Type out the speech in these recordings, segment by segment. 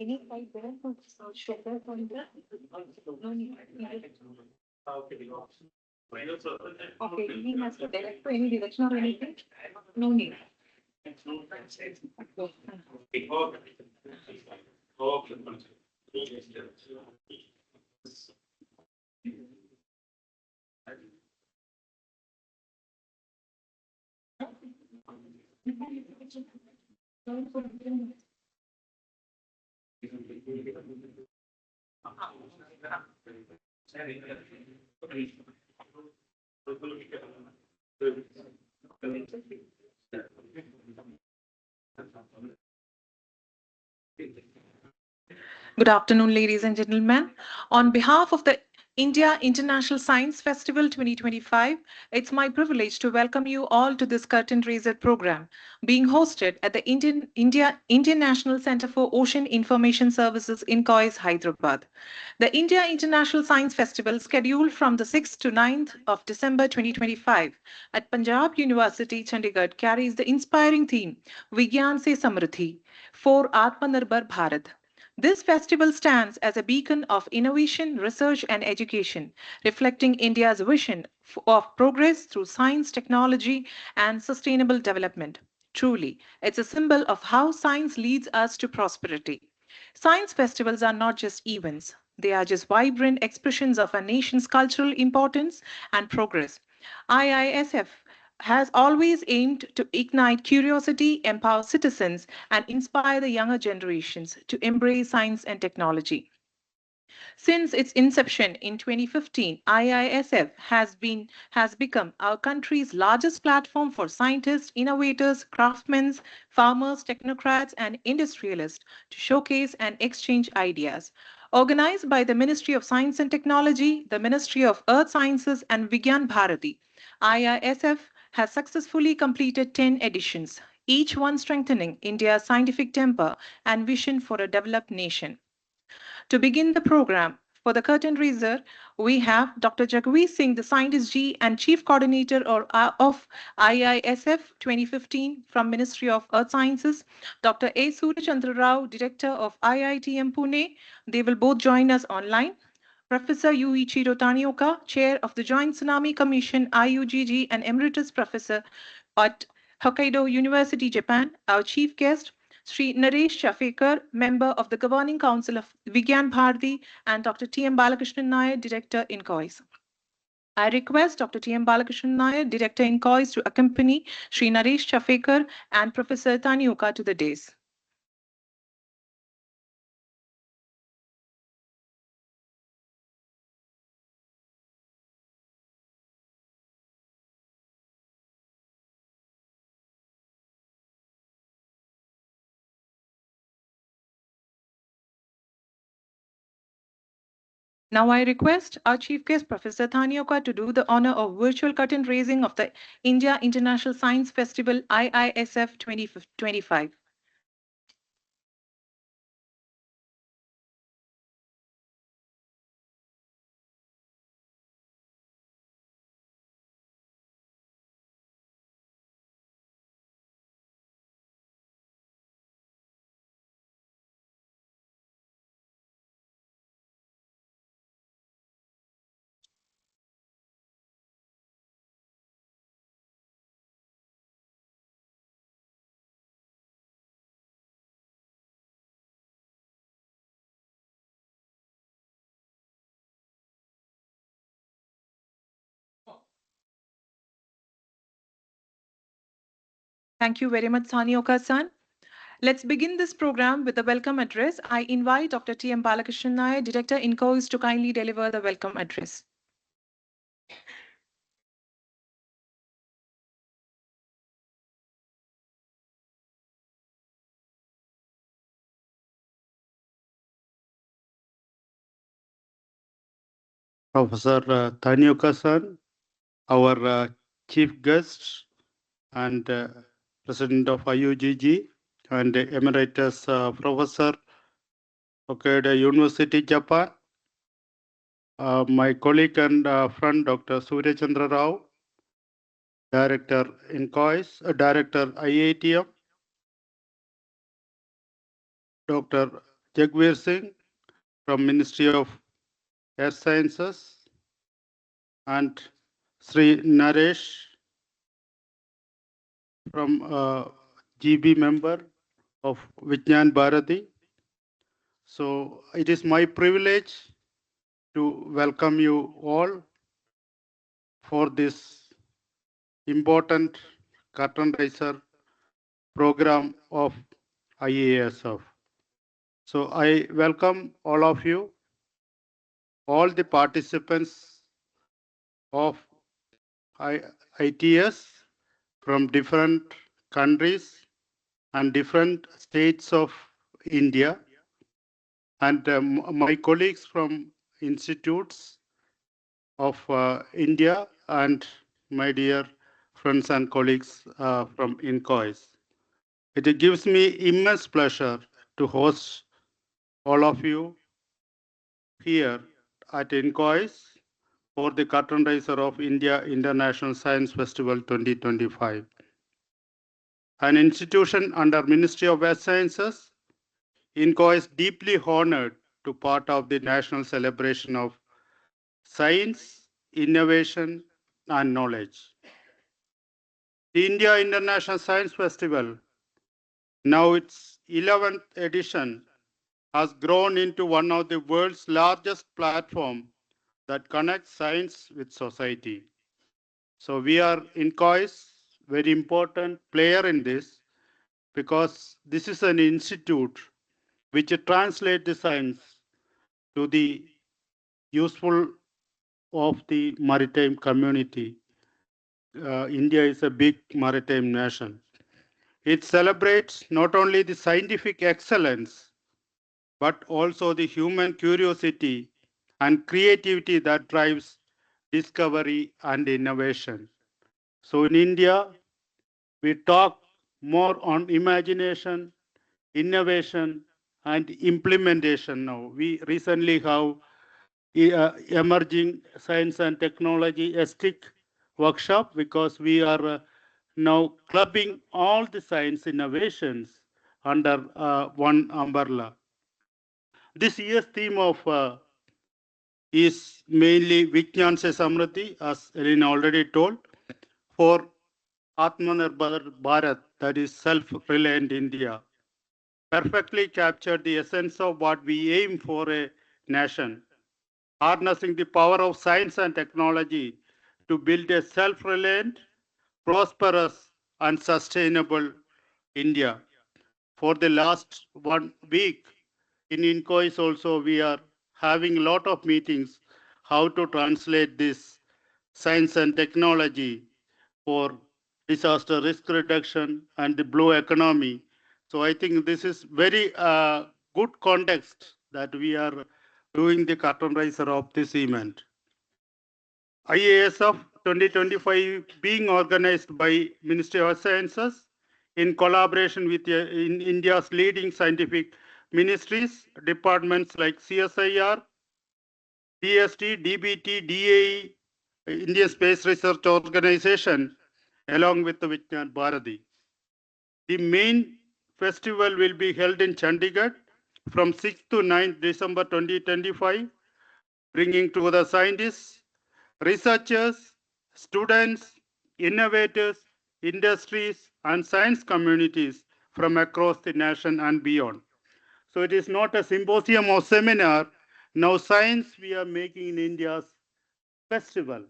Any fight there for sugar pointer? No need. Okay, he has to direct to any direction or anything? No need. Good afternoon, ladies and gentlemen. On behalf of the India International Science Festival 2025, it's my privilege to welcome you all to this curtain raiser program being hosted at the Indian National Center for Ocean Information Services INCOIS, Hyderabad. The India International Science Festival, scheduled from the 6th to 9th of December 2025 at Punjab University, Chandigarh, carries the inspiring theme Vigyan Se Samriddhi for Atmanirbhar Bharat. This festival stands as a beacon of innovation, research, and education, reflecting India's vision of progress through science, technology, and sustainable development. Truly, it's a symbol of how science leads us to prosperity. Science festivals are not just events, they are just vibrant expressions of a nation's cultural importance and progress. IISF has always aimed to ignite curiosity, empower citizens, and inspire the younger generations to embrace science and technology. Since its inception in 2015, IISF has become our country's largest platform for scientists, innovators, craftsmen, farmers, technocrats, and industrialists to showcase and exchange ideas. Organized by the Ministry of Science and Technology, the Ministry of Earth Sciences, and Vigyan Bharati, IISF has successfully completed 10 editions, each one strengthening India's scientific temper and vision for a developed nation. To begin the program, for the curtain raiser, we have Dr. Jagveer Singh, the Scientist G and Chief Coordinator of IISF 2015 from Ministry of Earth Sciences, Dr. A. Surachandra Rao, Director of IITM Pune. They will both join us online. Professor Yuichiro Tanioka, Chair of the Joint Tsunami Commission IUGG and Emeritus Professor at Hokkaido University, Japan, our chief guest, Sri Naresh Shafekar, member of the Governing Council of Vigyan Bharati, and Dr. T.M. Balakrishnan Nair, Director INCOIS. I request Dr. T.M. Balakrishnan Nair, Director INCOIS, to accompany Sri Naresh Shafekar and Professor Tanioka to the dais. Now I request our chief guest, Professor Tanioka, to do the honor of virtual curtain raising of the India International Science Festival IISF 2025. Thank you very much, Tanioka-san. Let's begin this program with the welcome address. I invite Dr. T.M. Balakrishnan Nair, Director INCOIS, to kindly deliver the welcome address. Professor Tanioka-san, our chief guest and president of IUGG and emeritus professor, Hokkaido University, Japan. My colleague and friend, Dr. Surachandra Rao, Director INCOIS, Director IITM, Dr. Jagveer Singh from Ministry of Earth Sciences, and Sri Naresh from GB member of Vijnan Bharati. So it is my privilege to welcome you all for this important curtain raiser program of IISF. So I welcome all of you, all the participants of ITS from different countries and different states of India, and my colleagues from institutes of India, and my dear friends and colleagues from INCOIS. It gives me immense pleasure to host all of you here at INCOIS for the curtain raiser of India International Science Festival 2025. An institution under Ministry of Earth Sciences, INCOIS is deeply honored to part of the national celebration of science, innovation, and knowledge. The India International Science Festival, now its 11th edition, has grown into one of the world's largest platforms that connects science with society. So we are INCOIS, very important player in this, because this is an institute which translates the science to the useful of the maritime community. India is a big maritime nation. It celebrates not only the scientific excellence, but also the human curiosity and creativity that drives discovery and innovation. So in India, we talk more on imagination, innovation, and implementation now. We recently have emerging science and technology STIC workshop, because we are now clubbing all the science innovations under one umbrella. This year's theme of is mainly Vijnan Se Samriddhi, as Elena already told, for Atmanirbhar Bharat, that is self-reliant India, perfectly captured the essence of what we aim for a nation, harnessing the power of science and technology to build a self-reliant, prosperous, and sustainable India. For the last 1 week in INCOIS also, we are having a lot of meetings how to translate this science and technology for disaster risk reduction and the blue economy. So I think this is very good context that we are doing the curtain raiser of this event. IASF 2025 being organized by Ministry of Sciences in collaboration with in India's leading scientific ministries, departments like CSIR, DST, DBT, DAE, Indian Space Research Organization, along with the Vijnan Bharati. The main festival will be held in Chandigarh from 6th to 9th December 2025, bringing together scientists, researchers, students, innovators, industries, and science communities from across the nation and beyond. So it is not a symposium or seminar. Now science we are making in India's festival.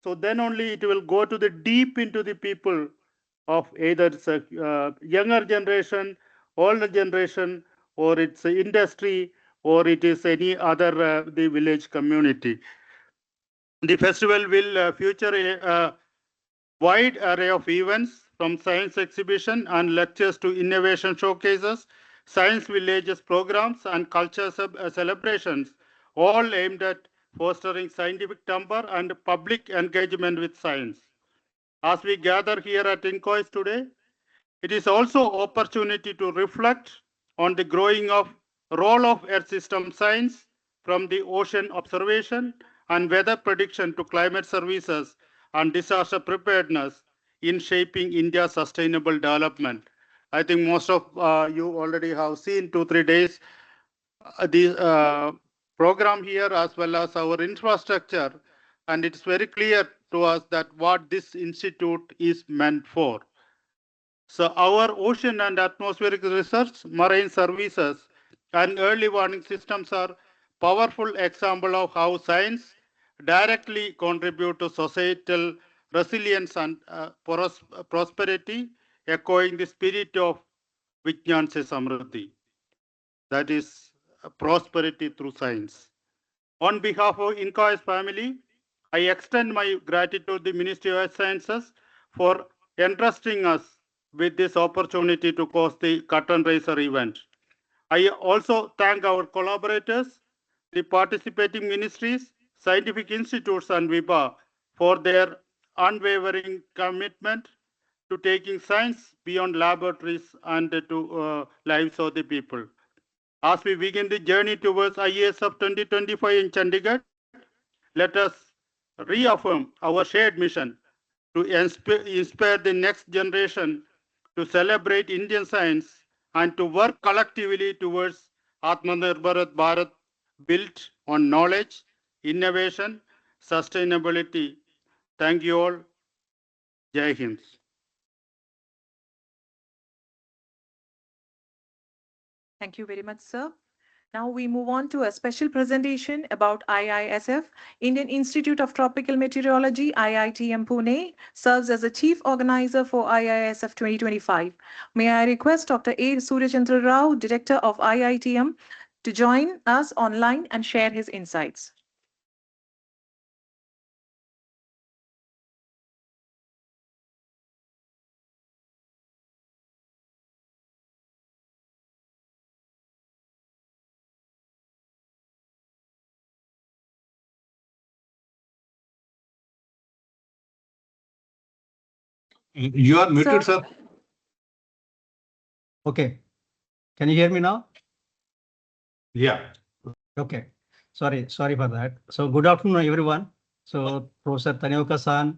So then only it will go to the deep into the people of either it's a younger generation, older generation, or it's a industry, or it is any other the village community. The festival will feature a wide array of events from science exhibition and lectures to innovation showcases, science villages programs, and culture celebrations, all aimed at fostering scientific temper and public engagement with science. As we gather here at INCOIS today, it is also opportunity to reflect on the growing of role of Earth system science, from the ocean observation and weather prediction to climate services and disaster preparedness in shaping India's sustainable development. I think most of you already have seen 2-3 days the program here as well as our infrastructure, and it's very clear to us that what this institute is meant for. So our ocean and atmospheric research, marine services, and early warning systems are powerful example of how science directly contribute to societal resilience and prosperity, echoing the spirit of Vijnan Se Samriddhi, that is prosperity through science. On behalf of INCOIS family, I extend my gratitude to the Ministry of Sciences for entrusting us with this opportunity to host the curtain raiser event. I also thank our collaborators, the participating ministries, scientific institutes, and VIPA for their unwavering commitment to taking science beyond laboratories and to lives of the people. As we begin the journey towards IISF 2025 in Chandigarh, let us reaffirm our shared mission to inspire the next generation to celebrate Indian science and to work collectively towards Atmanirbhar Bharat built on knowledge, innovation, sustainability. Thank you all. Jai Hind. Thank you very much, sir. Now we move on to a special presentation about IISF. Indian Institute of Tropical Meteorology, IITM Pune, serves as the chief organizer for IISF 2025. May I request Dr. A. Suryachandra Rao, Director of IITM, to join us online and share his insights. You are muted, Sir. sir. Okay. Can you hear me now? Yeah. Okay. Sorry for that. So good afternoon, everyone. So Professor Tanioka-san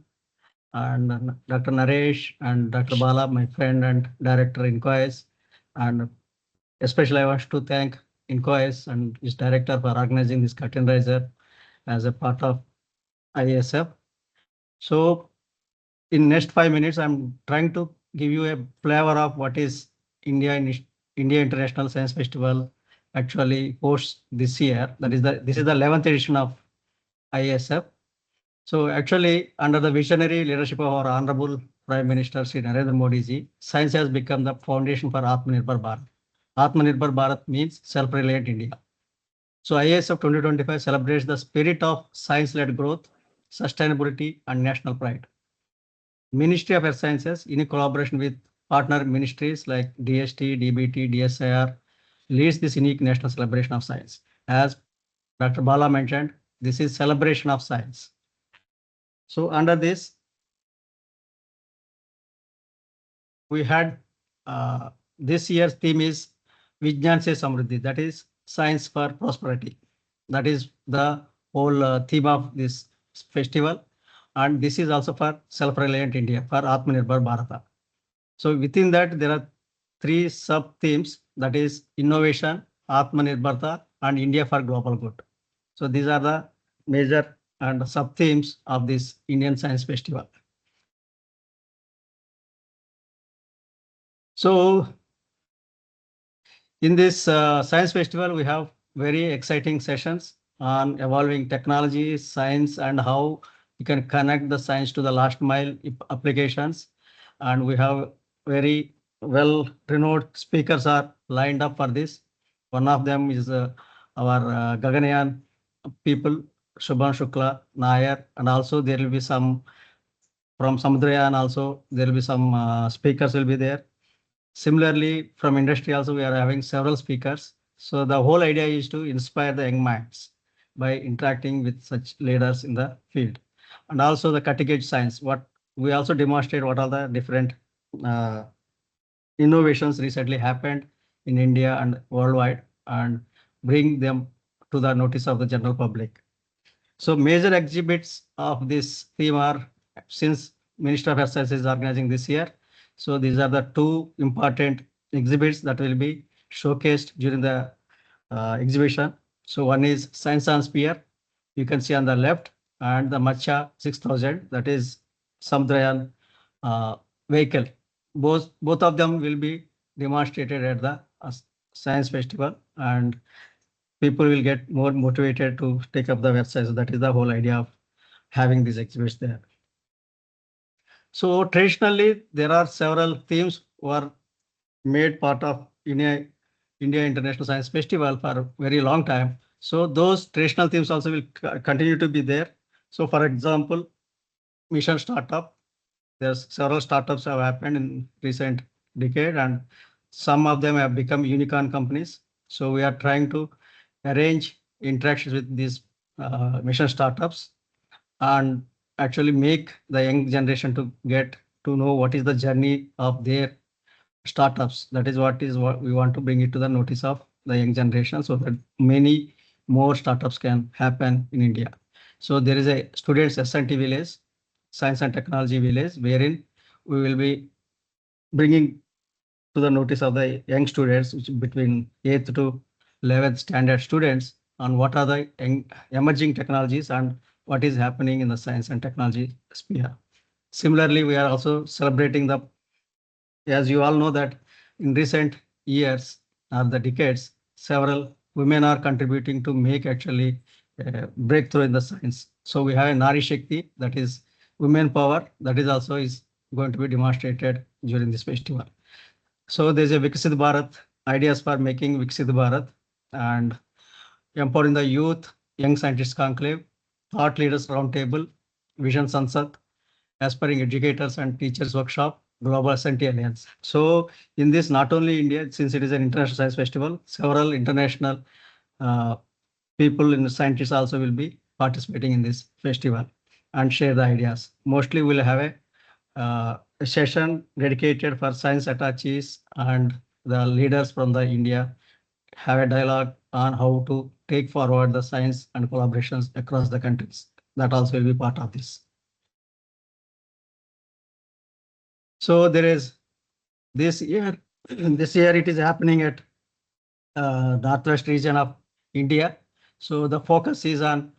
and Dr. Naresh and Dr. Bala, my friend and director INCOIS, and especially I want to thank INCOIS and its director for organizing this curtain raiser as a part of ISF. So in next 5 minutes, I'm trying to give you a flavor of what is India International Science Festival actually hosts this year. This is the 11th edition of ISF. So actually, under the visionary leadership of our Honorable Prime Minister Sri Narendra Modi ji, science has become the foundation for Atmanirbhar Bharat. Atmanirbhar Bharat means self-reliant India. So ISF 2025 celebrates the spirit of science-led growth, sustainability, and national pride. Ministry of Earth Sciences, in collaboration with partner ministries like DST, DBT, DSIR, leads this unique national celebration of science. As Dr. Bala mentioned, this is celebration of science. So under this, we had this year's theme is Vijnan Se Samriddhi, that is science for prosperity. That is the whole theme of this festival. And this is also for self-reliant India, for Atmanirbhar Bharata. So within that, there are 3 sub-themes, that is innovation, Atmanirbharta, and India for global good. So these are the major and sub-themes of this Indian Science Festival. So in this Science Festival, we have very exciting sessions on evolving technology, science, and how you can connect the science to the last mile applications. And we have very well-renowned speakers are lined up for this. One of them is our Gaganayan people, Shubhan Shukla, Nair, and also there will be some from Samudrayan also, there will be some speakers will be there. Similarly, from industry also, we are having several speakers. So the whole idea is to inspire the young minds by interacting with such leaders in the field. And also the cutting edge science, what we also demonstrate what are the different innovations recently happened in India and worldwide and bring them to the notice of the general public. So major exhibits of this theme are, since Minister of Health Sciences is organizing this year, so these are the 2 important exhibits that will be showcased during the exhibition. So one is Science on Spear, you can see on the left, and the Macha 6000, that is Samdrayan vehicle. Both of them will be demonstrated at the science festival, and people will get more motivated to take up the website. So that is the whole idea of having these exhibits there. So traditionally, there are several themes who are made part of India International Science Festival for a very long time. So those traditional themes also will continue to be there. So for example, mission startup, there's several startups have happened in recent decade, and some of them have become unicorn companies. So we are trying to arrange interactions with these mission startups and actually make the young generation to get to know what is the journey of their startups. That is what we want to bring it to the notice of the young generation, so that many more startups can happen in India. So there is a students S&T village, science and technology village, wherein we will be bringing to the notice of the young students, which between 8th to 11th standard students, on what are the emerging technologies and what is happening in the science and technology sphere. Similarly, we are also celebrating the, as you all know, that in recent years or the decades, several women are contributing to make actually breakthrough in the science. So we have a Nari Shakti, that is women power, that is also is going to be demonstrated during this festival. So there's a Viksit Bharat, ideas for making Viksit Bharat, and empowering the youth, young scientists conclave, thought leaders roundtable, vision Sansad, aspiring educators and teachers workshop, global S&T alliance. So in this, not only India, since it is an international science festival, several international uh, people and scientists also will be participating in this festival and share the ideas. Mostly we'll have a session dedicated for science attaches, and the leaders from the India have a dialogue on how to take forward the science and collaborations across the countries. That also will be part of this. So there is this year, this year it is happening at northwest region of India. So the focus is on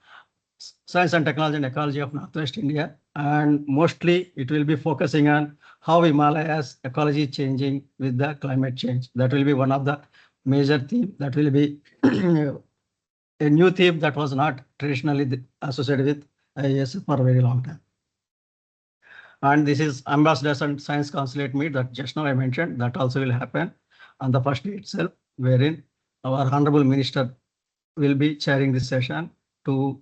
science and technology and ecology of northwest India, and mostly it will be focusing on how Himalayas ecology is changing with the climate change. That will be one of the major theme. That will be a new theme that was not traditionally associated with IISF for a very long time. And this is ambassadors and science consulate meet that just now I mentioned. That also will happen on the first day itself, wherein our honorable minister will be chairing this session to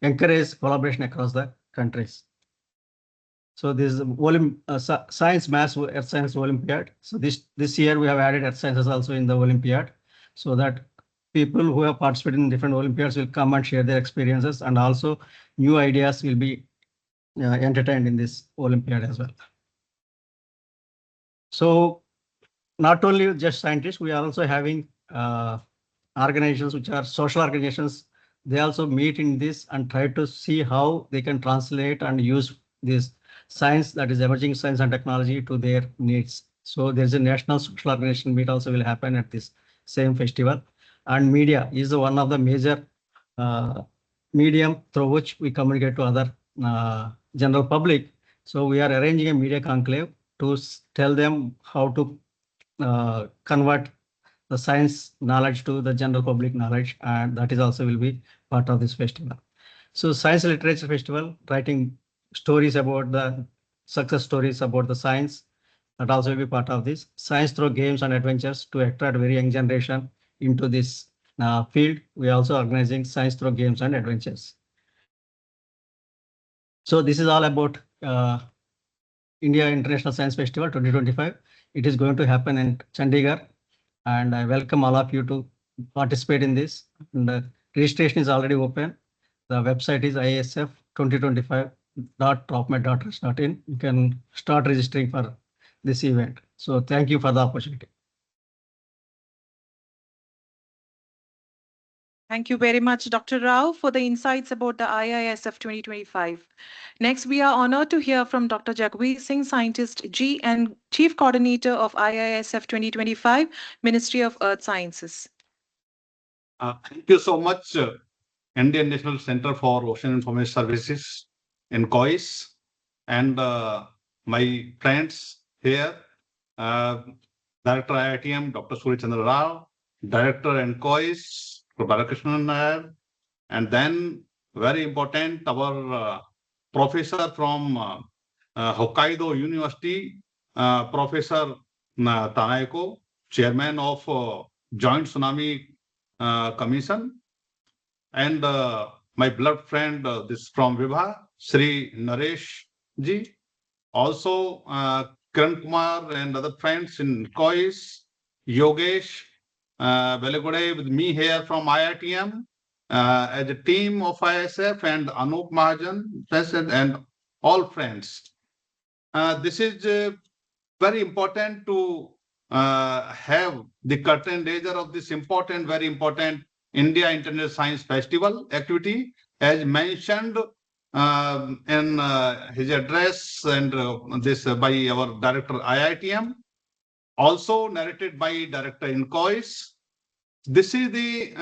encourage collaboration across the countries. So this is science mass earth science Olympiad. So this year we have added earth sciences also in the Olympiad, so that people who have participated in different Olympiads will come and share their experiences, and also new ideas will be entertained in this Olympiad as well. So not only just scientists, we are also having organizations which are social organizations. They also meet in this and try to see how they can translate and use this science, that is emerging science and technology, to their needs. So there's a national social organization meet also will happen at this same festival. And media is one of the major medium through which we communicate to other general public. So we are arranging a media conclave to tell them how to convert the science knowledge to the general public knowledge, and that is also will be part of this festival. So Science Literature Festival, writing stories about the success stories about the science, that also will be part of this. Science through games and adventures to attract very young generation into this field. We are also organizing science through games and adventures. So this is all about India International Science Festival 2025. It is going to happen in Chandigarh, and I welcome all of you to participate in this. And registration is already open. The website is iisf2025.topmed.in. You can start registering for this event. So thank you for the opportunity. Thank you very much, Dr. Rao, for the insights about the IISF 2025. Next, we are honored to hear from Dr. Jagveer Singh, Scientist G and Chief Coordinator of IISF 2025, Ministry of Earth Sciences. Thank you so much, Indian National Center for Ocean Information Services, INCOIS, and my friends here, uh, Director IITM, Dr. Surya Chandra Rao, Director INCOIS, Balakrishnan Nair, and then very important, our professor from Hokkaido University, Professor Tanaeko, Chairman of Joint Tsunami Commission, and my blood friend, this from Vibha, Sri Naresh ji, also Kiran Kumar and other friends in COIS, Yogesh, Velegode with me here from IITM, as a team of IISF, and Anup Mahajan, President, and all friends. This is very important to have the curtain raiser of this important, very important India International Science Festival activity, as mentioned in his address, and this by our director IITM, also narrated by director INCOIS. This is the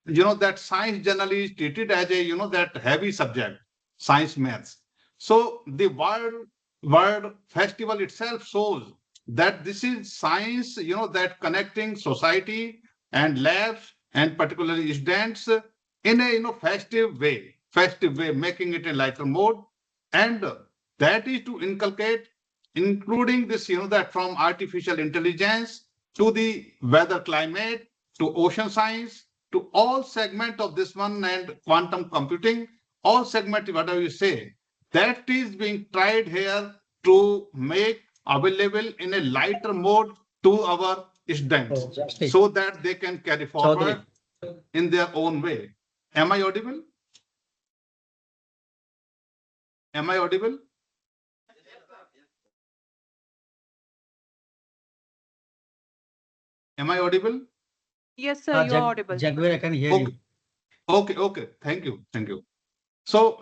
that science generally is treated as a that heavy subject, science maths. So the world festival itself shows that this is science, that connecting society and labs, and particularly students, in a festive way, making it a lighter mode, and that is to inculcate, including this, that from artificial intelligence to the weather climate to ocean science to all segment of this one, and quantum computing, all segment, whatever you say, that is being tried here to make available in a lighter mode to our students, so that they can carry forward in their own way. Am I audible? Am I audible? Am I audible? Yes, sir, you are audible. Jagvir, I can hear Okay. you. Okay. Thank you. So,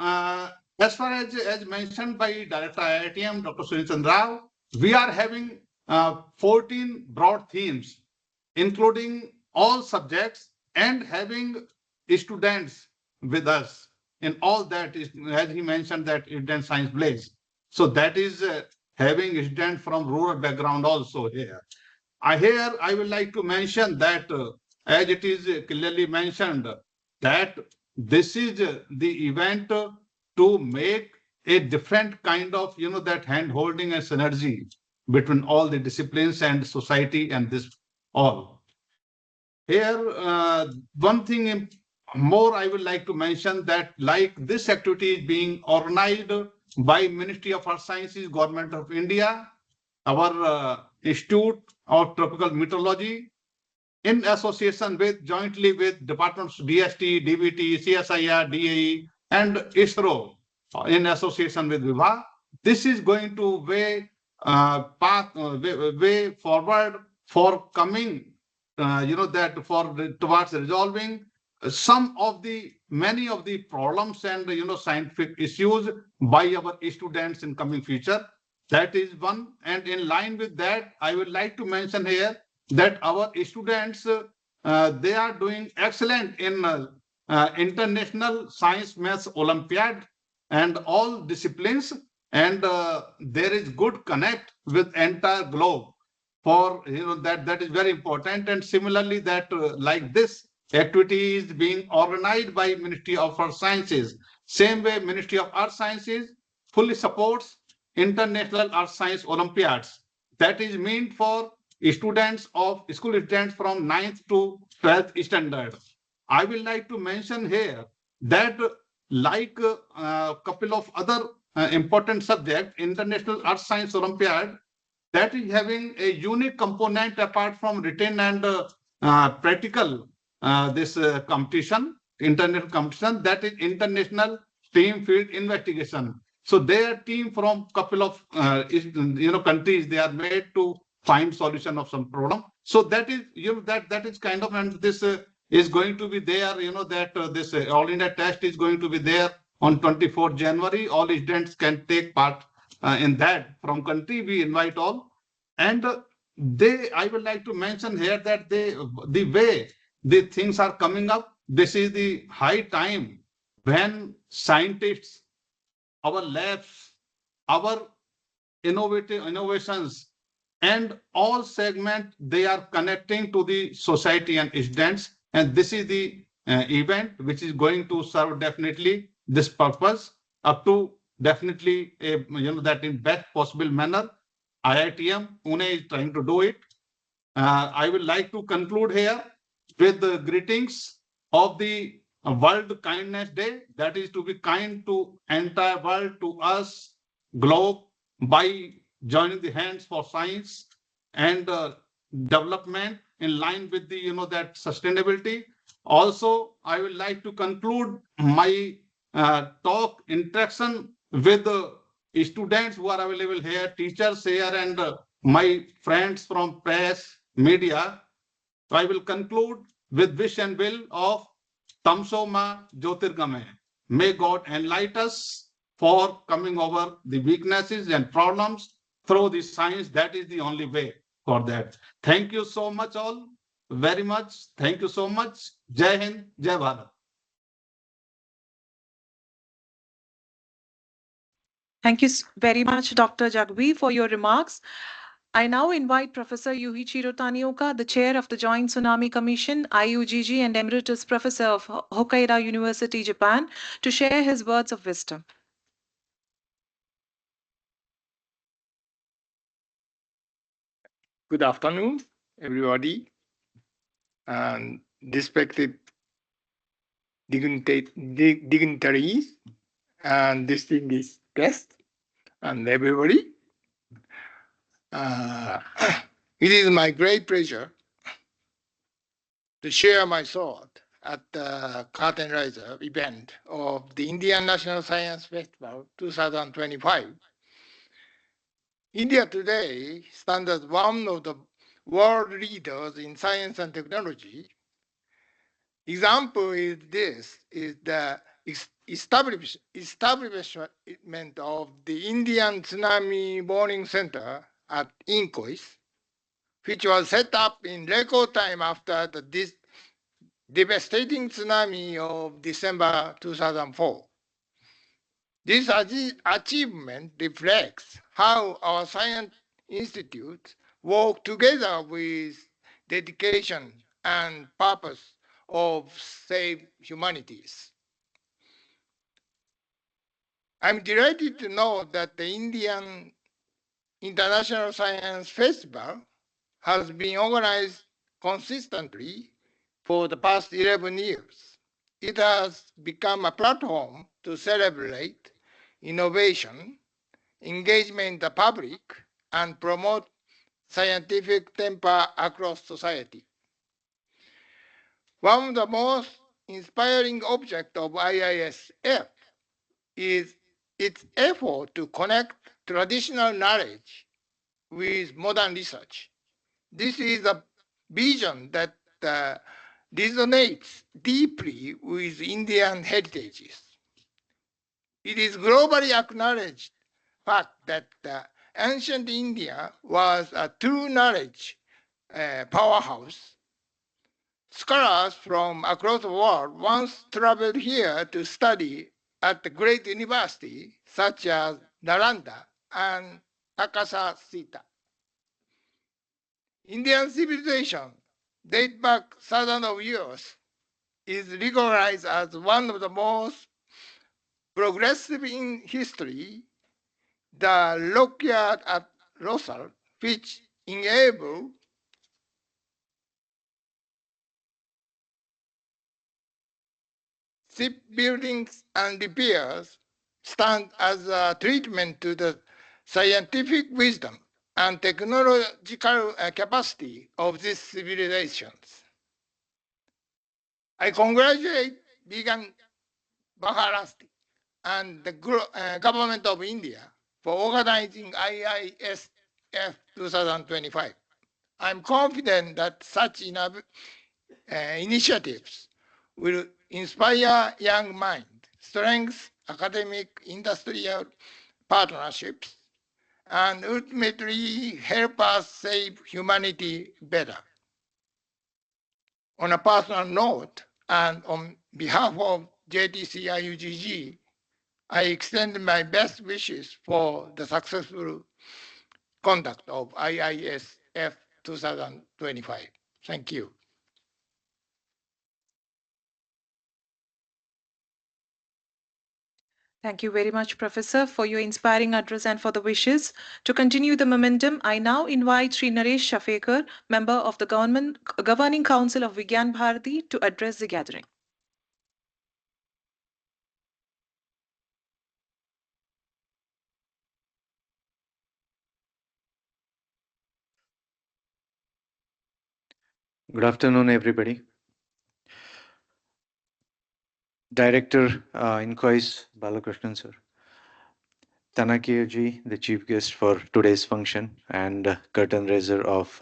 as far as mentioned by Director IITM, Dr. Surya Chandra Rao, we are having 14 broad themes, including all subjects, and having students with us in all that is, as he mentioned, that Indian Science Blaze. So that is having students from rural background also here. I would like to mention that as it is clearly mentioned, that this is the event to make a different kind of, that hand holding and synergy between all the disciplines and society and this all. Here, one thing more I would like to mention, that like this activity is being organized by Ministry of Earth Sciences, Government of India, our Institute of Tropical Meteorology, in association with, jointly with departments DST, DBT, CSIR, DAE, and ISRO, in association with Vibha. This is going to way forward for coming, towards resolving many of the problems and scientific issues by our students in coming future. That is one, and in line with that, I would like to mention here that our students, they are doing excellent in International Science Maths Olympiad and all disciplines, and there is good connect with entire globe for, that is very important. And similarly, that like this activity is being organized by Ministry of Earth Sciences. Same way, Ministry of Earth Sciences fully supports International Earth Science Olympiads. That is meant for students of school students from 9th to 12th standard. I will like to mention here that like a couple of other important subjects, International Earth Science Olympiad, that is having a unique component apart from written and practical, this competition, international competition, that is international team field investigation. So their team from couple of countries, they are made to find solution of some problem. So that is that is kind of, and this is going to be there. That this all India test is going to be there on 24th January. All students can take part in that from country. We invite all, and I would like to mention here that the way the things are coming up. This is the high time when scientists, our labs, our innovations, and all segments, they are connecting to the society and students. And this is the event which is going to serve definitely this purpose up to definitely that in best possible manner. IITM Pune is trying to do it. I would like to conclude here with the greetings of the World Kindness Day. That is to be kind to entire world, to us, globe, by joining the hands for science and development in line with the that sustainability. Also, I would like to conclude my talk interaction with the students who are available here, teachers here, and my friends from press, media. So I will conclude with wish and will of Tamso Ma Jyotirgame. May God enlighten us for coming over the weaknesses and problems through the science. That is the only way for that. Thank you so much all, very much. Thank you so much. Jai Hind, Jai Bharat. Thank you very much, Dr. Jagvi, for your remarks. I now invite Professor Yuichiro Tanioka, the chair of the Joint Tsunami Commission, IUGG, and Emeritus Professor of Hokkaido University, Japan, to share his words of wisdom. Good afternoon, everybody, and respected dignitaries and distinguished guests and everybody. It is my great pleasure to share my thought at the curtain raiser event of the Indian National Science Festival 2025. India today stands as one of the world leaders in science and technology. Example is the establishment of the Indian Tsunami Warning Center at INCOIS, which was set up in record time after the devastating tsunami of December 2004. This achievement reflects how our science institutes work together with dedication and purpose of save humanities. I'm delighted to know that the Indian International Science Festival has been organized consistently for the past 11 years. It has become a platform to celebrate innovation, engagement in the public, and promote scientific temper across society. One of the most inspiring objects of IISF is its effort to connect traditional knowledge with modern research. This is a vision that resonates deeply with Indian heritages. It is globally acknowledged fact that ancient India was a true knowledge powerhouse. Scholars from across the world once traveled here to study at the great universities such as Nalanda and Takasita. Indian civilization, date back thousands of years, is recognized as one of the most progressive in history. The Lockyard at Rosal, which enabled shipbuildings and repairs, stand as a treatment to the scientific wisdom and technological capacity of these civilizations. I congratulate Vegan Maharashtra and the government of India for organizing IISF 2025. I'm confident that such initiatives will inspire young minds, strengthen academic industrial partnerships, and ultimately help us save humanity better. On a personal note, and on behalf of JTC IUGG, I extend my best wishes for the successful conduct of IISF 2025. Thank you. Thank you very much, Professor, for your inspiring address and for the wishes. To continue the momentum, I now invite Sri Naresh Shafekar, member of the Governing Council of Vigyan Bharati, to address the gathering. Good afternoon, everybody. Director, INCOIS, Balakrishnan, sir. Tanakiyoji, the chief guest for today's function, and curtain raiser of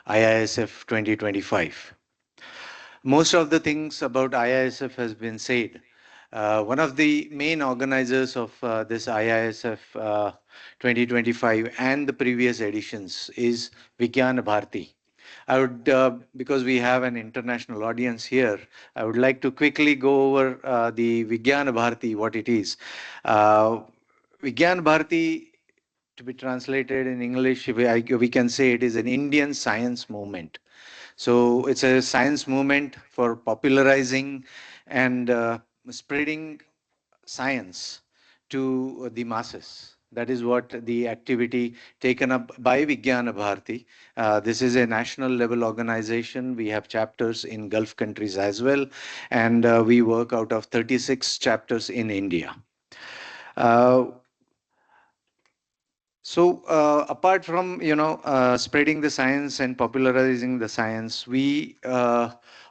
IISF 2025. Most of the things about IISF has been said. One of the main organizers of this IISF 2025 and the previous editions is Vigyan Bharati. I would, because we have an international audience here, I would like to quickly go over the Vigyan Bharati, what it is. Vigyan Bharati, to be translated in English, we can say it is an Indian science movement. So it's a science movement for popularizing and spreading science to the masses. That is what the activity taken up by Vigyan Bharati. This is a national level organization. We have chapters in Gulf countries as well, and we work out of 36 chapters in India. Apart from spreading the science and popularizing the science, we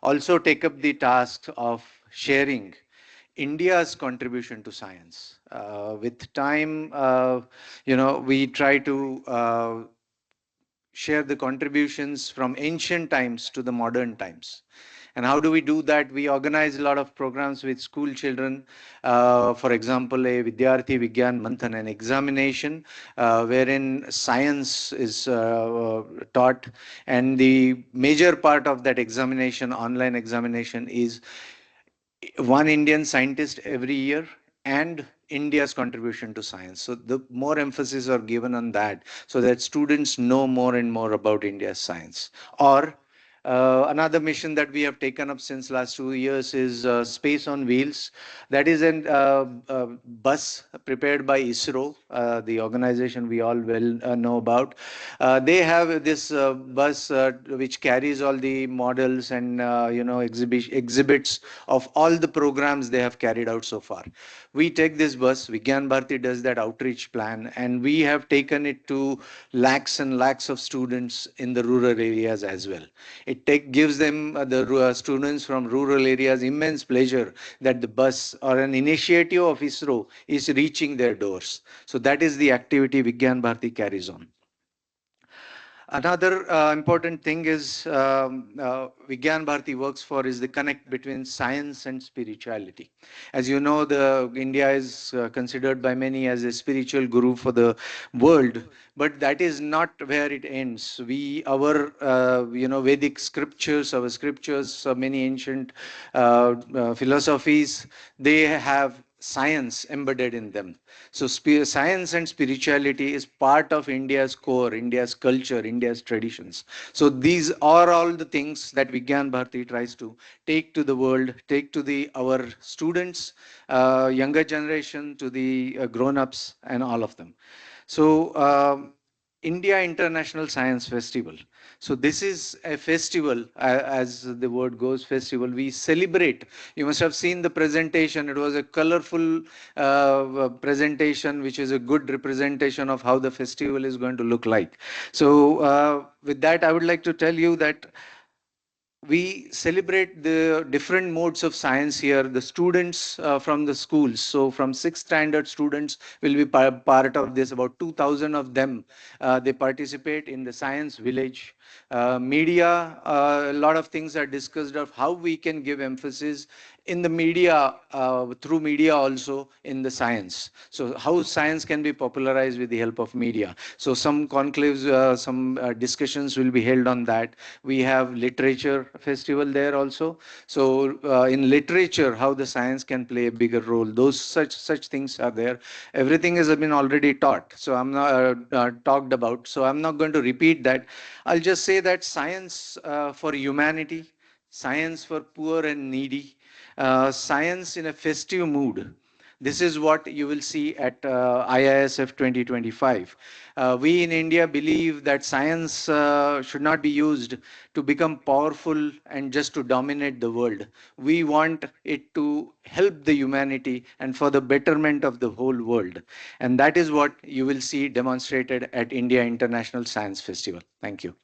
also take up the task of sharing India's contribution to science. With time, we try to share the contributions from ancient times to the modern times. And how do we do that? We organize a lot of programs with school children. For example, a Vidyarthi Vigyan Manthan, an examination wherein science is taught. And the major part of that examination, online examination, is one Indian scientist every year and India's contribution to science. So the more emphasis are given on that so that students know more and more about India's science. Or another mission that we have taken up since last 2 years is Space on Wheels. That is a bus prepared by ISRO, the organization we all well know about. They have this bus which carries all the models and exhibits of all the programs they have carried out so far. We take this bus, Vigyan Bharati does that outreach plan, and we have taken it to lakhs and lakhs of students in the rural areas as well. It gives them, the students from rural areas, immense pleasure that the bus or an initiative of ISRO is reaching their doors. So that is the activity Vigyan Bharati carries on. Another important thing is Vigyan Bharati works for is the connect between science and spirituality. As you know, India is considered by many as a spiritual guru for the world, but that is not where it ends. Our Vedic scriptures, our scriptures, many ancient philosophies, they have science embedded in them. So science and spirituality is part of India's core, India's culture, India's traditions. So these are all the things that Vigyan Bharati tries to take to the world, take to our students, younger generation, to the grown-ups and all of them. So India International Science Festival. So this is a festival, as the word goes, festival. We celebrate. You must have seen the presentation. It was a colorful presentation, which is a good representation of how the festival is going to look like. So with that, I would like to tell you that we celebrate the different modes of science here. The students from the schools, so from 6th standard students will be part of this. About 2,000 of them, they participate in the science village. Media, a lot of things are discussed of how we can give emphasis in the media, through media also in the science. So how science can be popularized with the help of media. So some conclaves, some discussions will be held on that. We have literature festival there also. So in literature, how the science can play a bigger role. Those such things are there. Everything has been already taught. So I'm not talked about. So I'm not going to repeat that. I'll just say that science for humanity, science for poor and needy, science in a festive mood. This is what you will see at IISF 2025. We in India believe that science should not be used to become powerful and just to dominate the world. We want it to help the humanity and for the betterment of the whole world. And that is what you will see demonstrated at India International Science Festival. Thank you.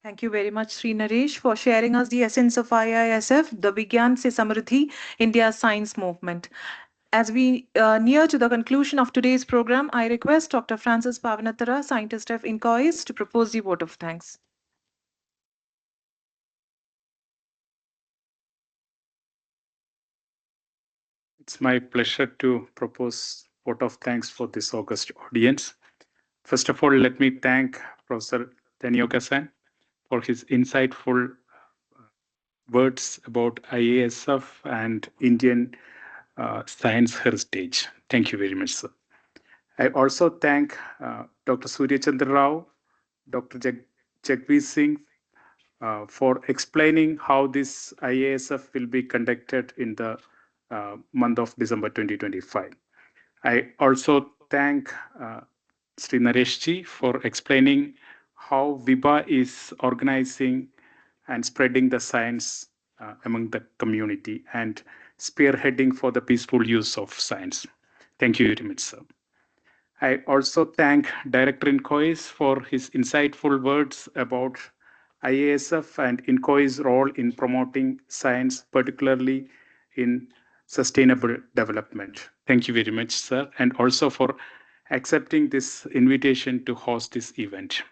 Thank you very much, Sri Naresh, for sharing us the essence of IISF, the Vigyan Se Samriddhi, India's science movement. As we near to the conclusion of today's program, I request Dr. Francis Pavanatara, scientist of INCOIS, to propose the vote of thanks. It's my pleasure to propose vote of thanks for this august audience. First of all, let me thank Professor Tanioka-san for his insightful words about IASF and Indian science heritage. Thank you very much, sir. I also thank Dr. Surya Chandra Rao, Dr. Jagveer Singh for explaining how this IASF will be conducted in the month of December 2025. I also thank Sri Naresh ji for explaining how VIBA is organizing and spreading the science among the community and spearheading for the peaceful use of science. Thank you very much, sir. I also thank Director INCOIS for his insightful words about IASF and INCOIS' role in promoting science, particularly in sustainable development. Thank you very much, sir, and also for accepting this invitation to host this event.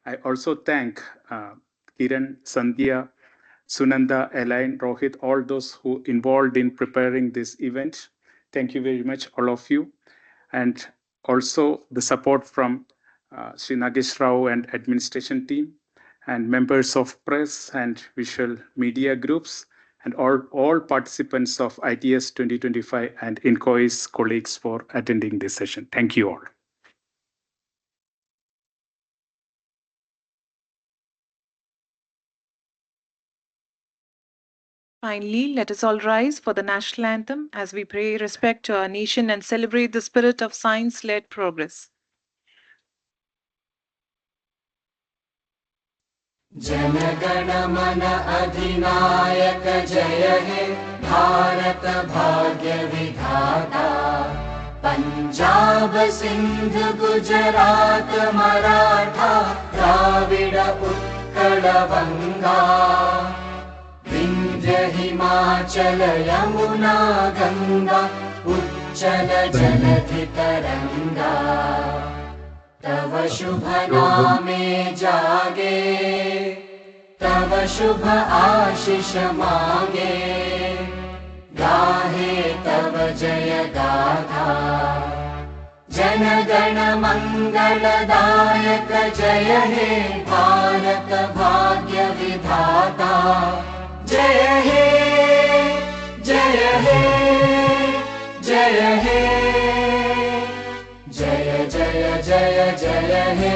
I also thank Kiran, Sandhya, Sunanda, Elaine, Rohit, all those who involved in preparing this event. Thank you very much, all of you. And also the support from Sri Nagesh Rao and administration team and members of press and visual media groups and all participants of ITS 2025 and INCOIS colleagues for attending this session. Thank you all. Finally, let us all rise for the national anthem as we pay respect to our nation and celebrate the spirit of science-led progress. Jana Gana मन अधिनायक जय हे भारत भाग्य विधाता पंजाब सिंध गुजरात मराठा द्राविड उत्कल बंगा विंध्य हिमाचल यमुना गंगा उच्चल जलधि तरंगा तव शुभ नामे जागे तव शुभ आशीष मांगे गाहे तव जय गाथा जन गण मंगलदायक जय हे भारत भाग्य विधाता जय हे जय हे जय हे जय जय जय जय हे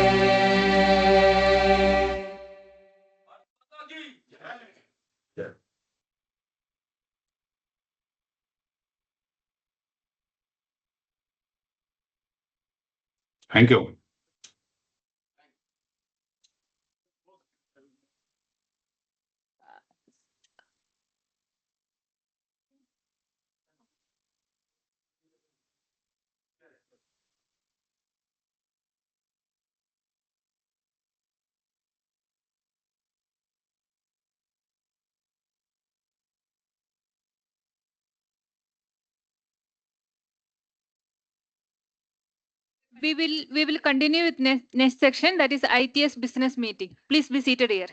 Thank you. We will continue with next section, that is ITS business meeting. Please be seated here.